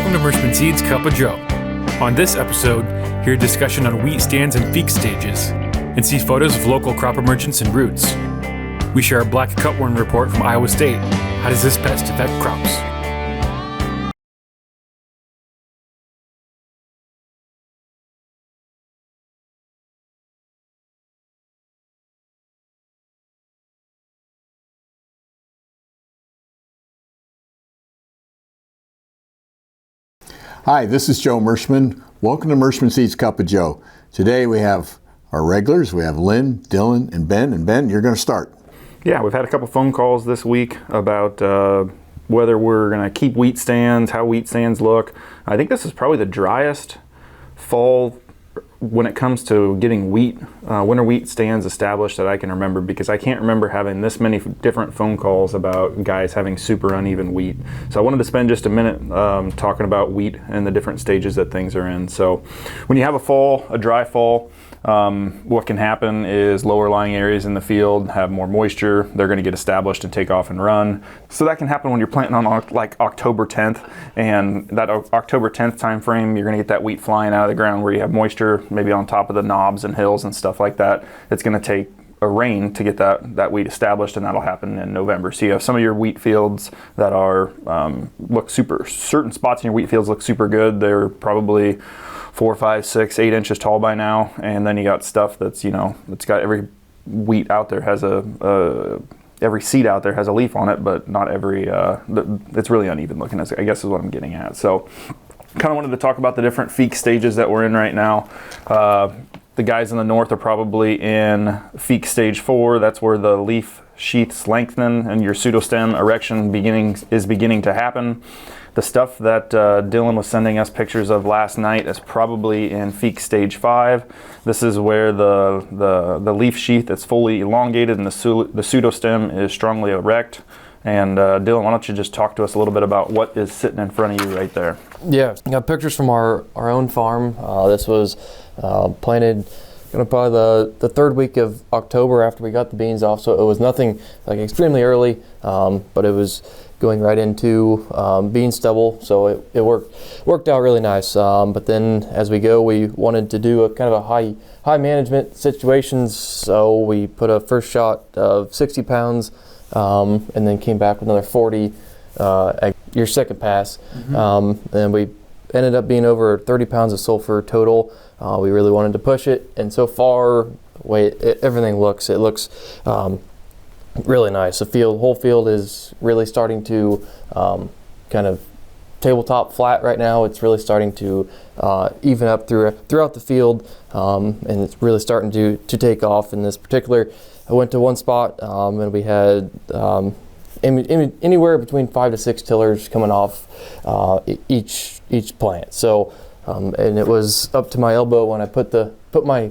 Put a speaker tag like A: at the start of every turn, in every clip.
A: Welcome to Mershman Seeds Cup of Joe. On this episode, hear a discussion on wheat stands and feekes stages, and see photos of local crop emergence and roots. We share a Black Cutworm report from Iowa State. How does this pest affect crops?
B: Hi, this is Joe Mershman. Welcome to Mershman Seeds Cup of Joe. Today we have our regulars. We have Lynn, Dylan, and Ben. And Ben, you're going to start.
C: Yeah, we've had a couple phone calls this week about whether we're going to keep wheat stands, how wheat stands look. I think this is probably the driest fall when it comes to getting winter wheat stands established that I can remember, because I can't remember having this many different phone calls about guys having super uneven wheat. So I wanted to spend just a minute talking about wheat and the different stages that things are in. So when you have a dry fall, what can happen is lower lying areas in the field have more moisture. They're going to get established and take off and run. So that can happen when you're planting on like October 10th, and that October 10th time frame, you're going to get that wheat flying out of the ground where you have moisture, maybe on top of the knobs and hills and stuff like that. It's going to take a rain to get that wheat established, and that'll happen in November. So you have some of your wheat fields that are certain spots in your wheat fields look super good. They're probably 4, 5, 6, 8 inches tall by now, and then you got stuff that's it's got every wheat out there has every seed out there has a leaf on it, but not every it's really uneven looking, I guess is what I'm getting at. So kind of wanted to talk about the different feekes stages that we're in right now. The guys in the north are probably in feekes stage 4. That's where the leaf sheaths lengthen and your pseudostem erection is beginning to happen. The stuff that Dylan was sending us pictures of last night is probably in feekes stage 5. This is where the leaf sheath is fully elongated and the pseudostem is strongly erect. And Dylan, why don't you just talk to us a little bit about what is sitting in front of you right there?
D: Yeah, got pictures from our own farm. This was planted probably the third week of October after we got the beans off, so it was nothing like extremely early, but it was going right into bean stubble, so it worked out really nice. But then as we go, we wanted to do a kind of a high management situations, so we put a first shot of 60 pounds and then came back with another 40 at your second pass. And we ended up being over 30 pounds of sulfur total. We really wanted to push it, and so far, everything looks really nice. The whole field is really starting to kind of tabletop flat right now. It's really starting to even up throughout the field, and it's really starting to take off. In this particular, I went to one spot and we had anywhere between 5 to 6 tillers coming off each plant. So and it was up to my elbow when I put my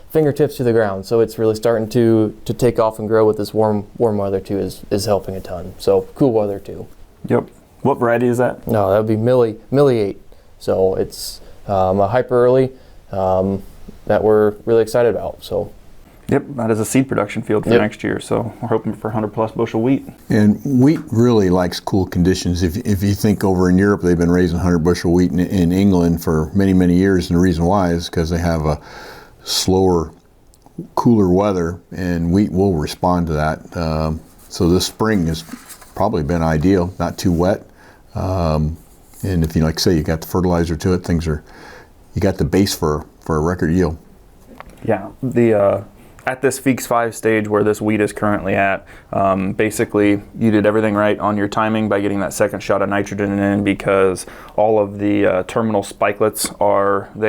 D: fingertips to the ground. So it's really starting to take off and grow with this warm weather too is helping a ton. So cool weather too.
C: Yep. What variety is that?
D: No, that would be Millie 8. So it's a hyper early that we're really excited about. So.
C: Yep, that is a seed production field for next year, so we're hoping for 100 plus bushel wheat.
B: And wheat really likes cool conditions. If you think over in Europe, they've been raising 100 bushel wheat in England for many, many years, and the reason why is because they have a slower, cooler weather, and wheat will respond to that. So this spring has probably been ideal, not too wet. And if you say you got the fertilizer to it, you got the base for a record yield.
C: Yeah, at this feekes 5 stage where this wheat is currently at, basically you did everything right on your timing by getting that second shot of nitrogen in, because all of the terminal spikelets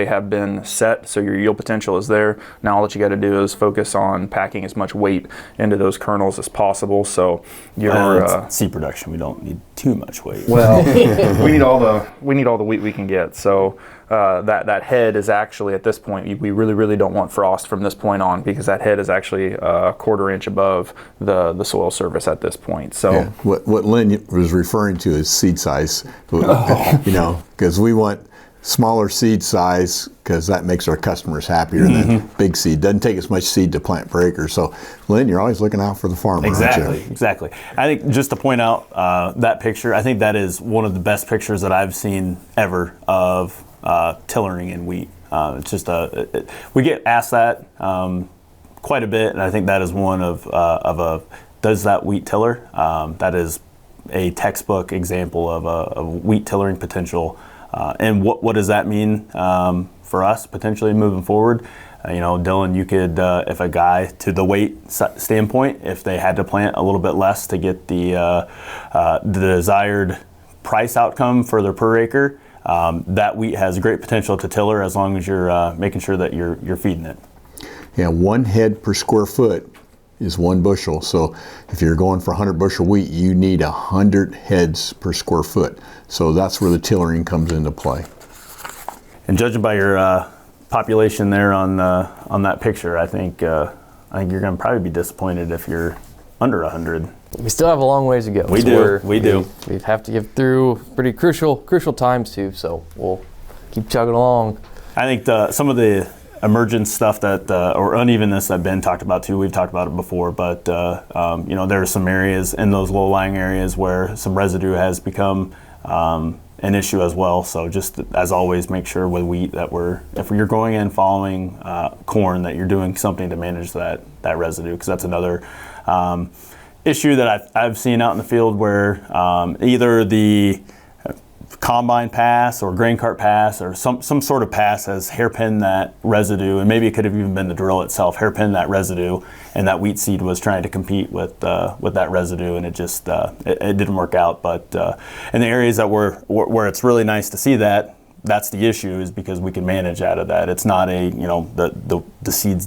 C: have been set, so your yield potential is there. Now all that you got to do is focus on packing as much weight into those kernels as possible. So your
E: seed production, we don't need too much weight.
C: Well, we need all the wheat we can get. So that head is actually, at this point, we really don't want frost from this point on, because that head is actually a 1/4 inch above the soil surface at this point. So
B: yeah. What Lynn was referring to is seed size, because we want smaller seed size because that makes our customers happier than big seed. Doesn't take as much seed to plant per acre. So, Lynn, you're always looking out for the farmer, aren't you?
E: Exactly. I think just to point out that picture, I think that is one of the best pictures that I've seen ever of tillering in wheat. It's just we get asked that quite a bit, and I think that is one of a does that wheat tiller. That is a textbook example of a wheat tillering potential. And what does that mean for us potentially moving forward? Dylan, you could, if a guy to the weight standpoint, if they had to plant a little bit less to get the desired price outcome for their per acre, that wheat has great potential to tiller as long as you're making sure that you're feeding it.
B: Yeah, 1 head per square foot is 1 bushel. So if you're going for 100 bushel wheat, you need 100 heads per square foot. So that's where the tillering comes into play.
E: And judging by your population there on that picture, I think you're going to probably be disappointed if you're under 100.
D: We still have a long ways to go.
E: We do.
D: We have to get through pretty crucial times too. So we'll keep chugging along.
E: I think some of the emergence stuff that or unevenness that Ben talked about too. We've talked about it before, but there are some areas in those low-lying areas where some residue has become an issue as well. So just as always, make sure with wheat that if you're going in following corn, that you're doing something to manage that residue, because that's another issue that I've seen out in the field where either the combine pass or grain cart pass or some sort of pass has hairpinned that residue, and maybe it could have even been the drill itself hairpinned that residue, and that wheat seed was trying to compete with that residue, and it just it didn't work out. But in the areas that where it's really nice to see that's the issue, is because we can manage out of that. It's not the seeds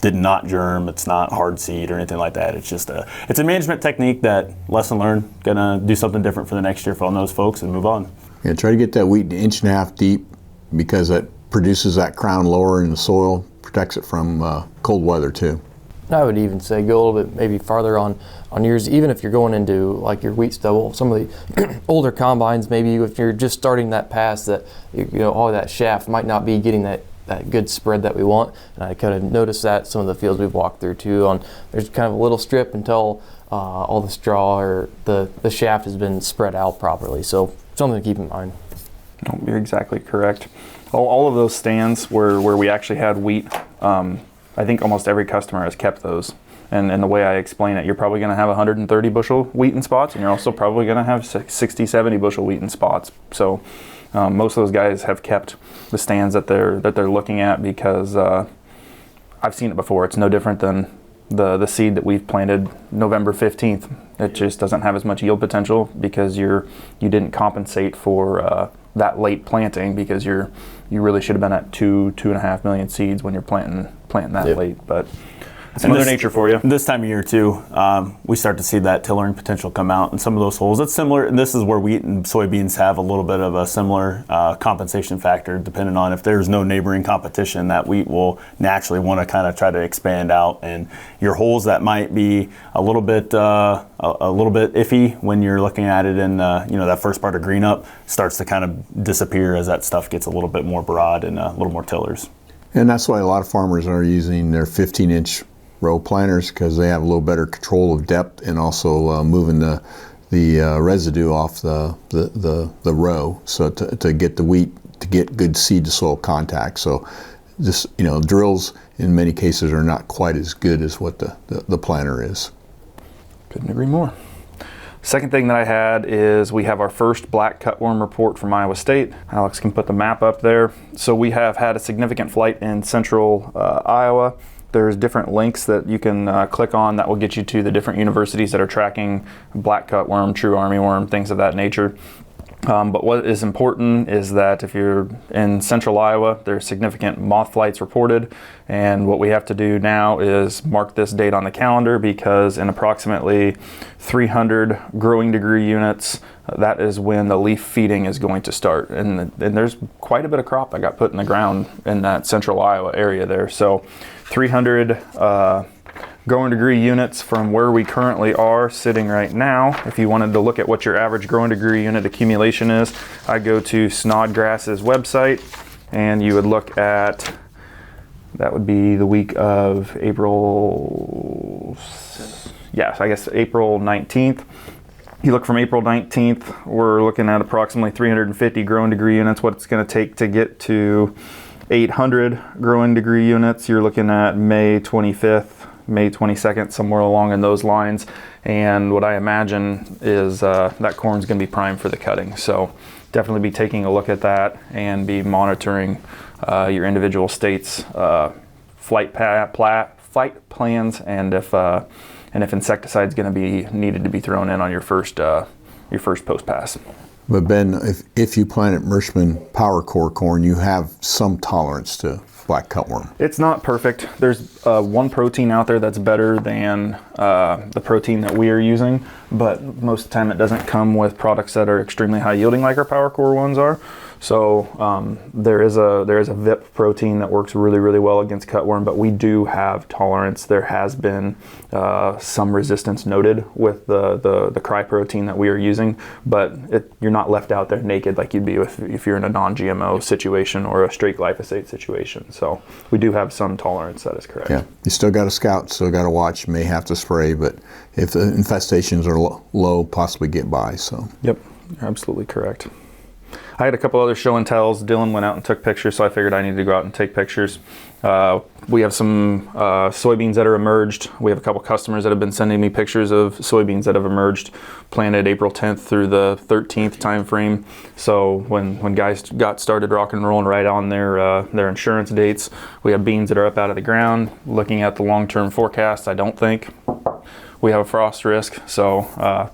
E: did not germ. It's not hard seed or anything like that. It's just it's a management technique that, lesson learned, gonna do something different for the next year for all those folks and move on.
B: Yeah, try to get that wheat 1.5 inches deep, because it produces that crown lower in the soil, protects it from cold weather too.
D: I would even say go a little bit maybe farther on yours, even if you're going into like your wheat stubble, some of the older combines, maybe if you're just starting that pass, that all that shaft might not be getting that good spread that we want. And I kind of noticed that some of the fields we've walked through too, there's kind of a little strip until all the straw or the shaft has been spread out properly. So something to keep in mind.
C: No, you're exactly correct. All of those stands where we actually had wheat, I think almost every customer has kept those. And the way I explain it, you're probably going to have 130 bushel wheat in spots, and you're also probably going to have 60, 70 bushel wheat in spots. So most of those guys have kept the stands that they're looking at, because I've seen it before. It's no different than the seed that we've planted November 15th. It just doesn't have as much yield potential because you didn't compensate for that late planting, because you really should have been at 2.5 million seeds when you're planting that late. But it's Mother Nature for you.
E: This time of year too, we start to see that tillering potential come out in some of those holes. It's similar, and this is where wheat and soybeans have a little bit of a similar compensation factor, depending on if there's no neighboring competition. That wheat will naturally want to kind of try to expand out, and your holes that might be a little bit iffy when you're looking at it in that first part of green up starts to kind of disappear as that stuff gets a little bit more broad and a little more tillers.
B: And that's why a lot of farmers are using their 15-inch row planters, because they have a little better control of depth and also moving the residue off the row, so to get the wheat to get good seed to soil contact. So this drills in many cases are not quite as good as what the planter is.
C: Couldn't agree more. Second thing that I had is we have our first black cutworm report from Iowa State. Alex can put the map up there. So we have had a significant flight in central Iowa. There's different links that you can click on that will get you to the different universities that are tracking black cutworm, true armyworm, things of that nature. But what is important is that if you're in central Iowa, there's significant moth flights reported. And what we have to do now is mark this date on the calendar, because in approximately 300 growing degree units, that is when the leaf feeding is going to start. And there's quite a bit of crop that got put in the ground in that central Iowa area there. So 300 growing degree units from where we currently are sitting right now. If you wanted to look at what your average growing degree unit accumulation is, I go to Snodgrass's website, and you would look at, that would be the week of April 19th. You look from April 19th, we're looking at approximately 350 growing degree units. What it's going to take to get to 800 growing degree units, you're looking at May 25th, May 22nd, somewhere along in those lines. And what I imagine is that corn's going to be primed for the cutting. So definitely be taking a look at that and be monitoring your individual states' flight plans, and if insecticide is going to be needed to be thrown in on your first post pass.
B: But Ben, if you plant Mershman Power Core corn, you have some tolerance to black cutworm.
C: It's not perfect. There's one protein out there that's better than the protein that we are using, but most of the time it doesn't come with products that are extremely high yielding like our Power Core ones are. So there is a VIP protein that works really, really well against cutworm, but we do have tolerance. There has been some resistance noted with the cry protein that we are using, but you're not left out there naked like you'd be if you're in a non-GMO situation or a straight glyphosate situation. So we do have some tolerance, that is correct.
B: Yeah, you still got to scout, still got to watch, may have to spray, but if the infestations are low, possibly get by. So.
C: Yep, you're absolutely correct. I had a couple other show and tells. Dylan went out and took pictures, so I figured I needed to go out and take pictures. We have some soybeans that are emerged. We have a couple customers that have been sending me pictures of soybeans that have emerged, planted April 10th through the 13th time frame. So when guys got started rock and rolling right on their insurance dates, we have beans that are up out of the ground. Looking at the long-term forecast, I don't think we have a frost risk, so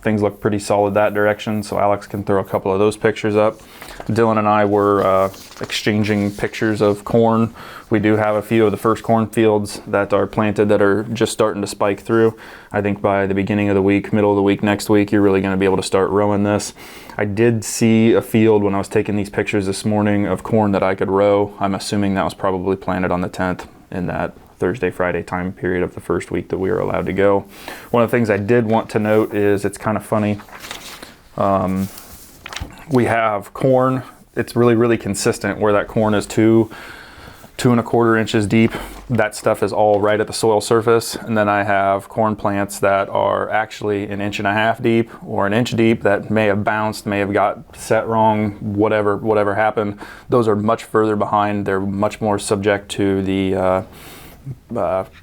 C: things look pretty solid that direction, so Alex can throw a couple of those pictures up. Dylan and I were exchanging pictures of corn. We do have a few of the first corn fields that are planted that are just starting to spike through. I think by the beginning of the week, middle of the week, next week, you're really going to be able to start rowing this. I did see a field when I was taking these pictures this morning of corn that I could row. I'm assuming that was probably planted on the 10th in that Thursday, Friday time period of the first week that we were allowed to go. One of the things I did want to note is it's kind of funny. We have corn. It's really, really consistent where that corn is 2.25 inches deep. That stuff is all right at the soil surface. And then I have corn plants that are actually 1.5 inches deep or 1 inch deep that may have bounced, may have got set wrong, whatever happened. Those are much further behind. They're much more subject to the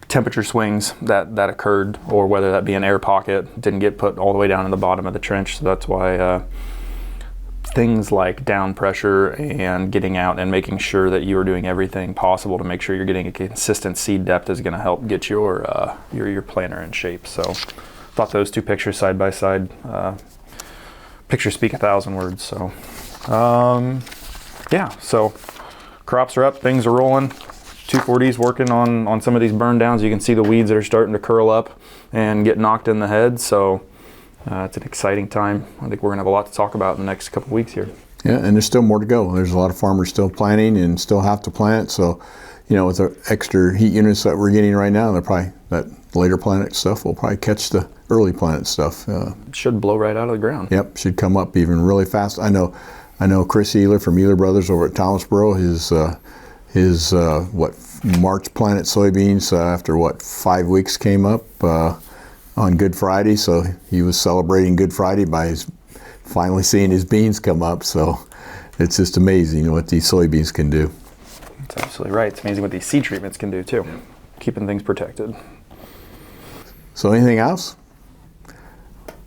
C: temperature swings that occurred, or whether that be an air pocket, didn't get put all the way down in the bottom of the trench. So that's why things like down pressure and getting out and making sure that you are doing everything possible to make sure you're getting a consistent seed depth is going to help get your planter in shape. So thought those two pictures side by side, pictures speak 1,000 words. So yeah, so crops are up, things are rolling. 2,4-D's working on some of these burn downs. You can see the weeds that are starting to curl up and get knocked in the head. So it's an exciting time. I think we're going to have a lot to talk about in the next couple of weeks here.
B: Yeah, and there's still more to go. There's a lot of farmers still planting and still have to plant. So, with the extra heat units that we're getting right now, they're probably, that later planted stuff will probably catch the early planted stuff.
C: It should blow right out of the ground.
B: Yep, should come up even really fast. I know Chris Ehler from Ehler Brothers over at Thomasboro, his March planted soybeans after 5 weeks came up on Good Friday, so he was celebrating Good Friday by finally seeing his beans come up. So it's just amazing what these soybeans can do.
C: That's absolutely right. It's amazing what these seed treatments can do too, keeping things protected.
B: So anything else?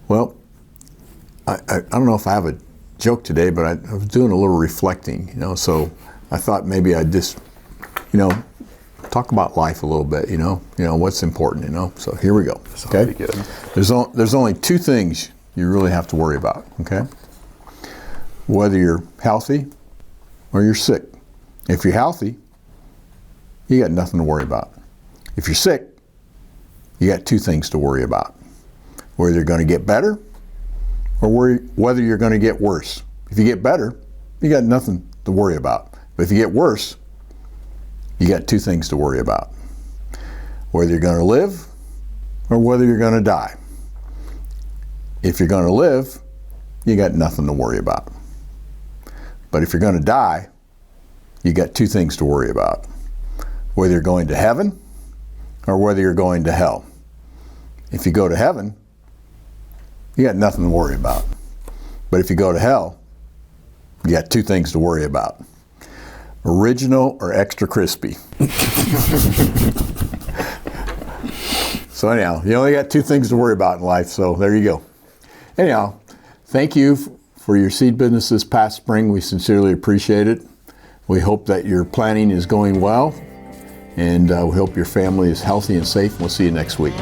B: Well, I don't know if I have a joke today, but I was doing a little reflecting, so I thought maybe I'd just, talk about life a little bit, what's important, So here we go. Okay.
C: Good.
B: There's only two things you really have to worry about. Okay. Whether you're healthy or you're sick. If you're healthy, you got nothing to worry about. If you're sick, you got two things to worry about: whether you're going to get better or whether you're going to get worse. If you get better, you got nothing to worry about. But if you get worse, you got two things to worry about: whether you're going to live or whether you're going to die. If you're going to live, you got nothing to worry about. But if you're going to die, you got two things to worry about. Whether you're going to heaven or whether you're going to hell. If you go to heaven, you got nothing to worry about. But if you go to hell, you got two things to worry about. Original or extra crispy. So anyhow, you only got two things to worry about in life, so there you go. Anyhow, thank you for your seed business this past spring. We sincerely appreciate it. We hope that your planning is going well, and we hope your family is healthy and safe. We'll see you next week.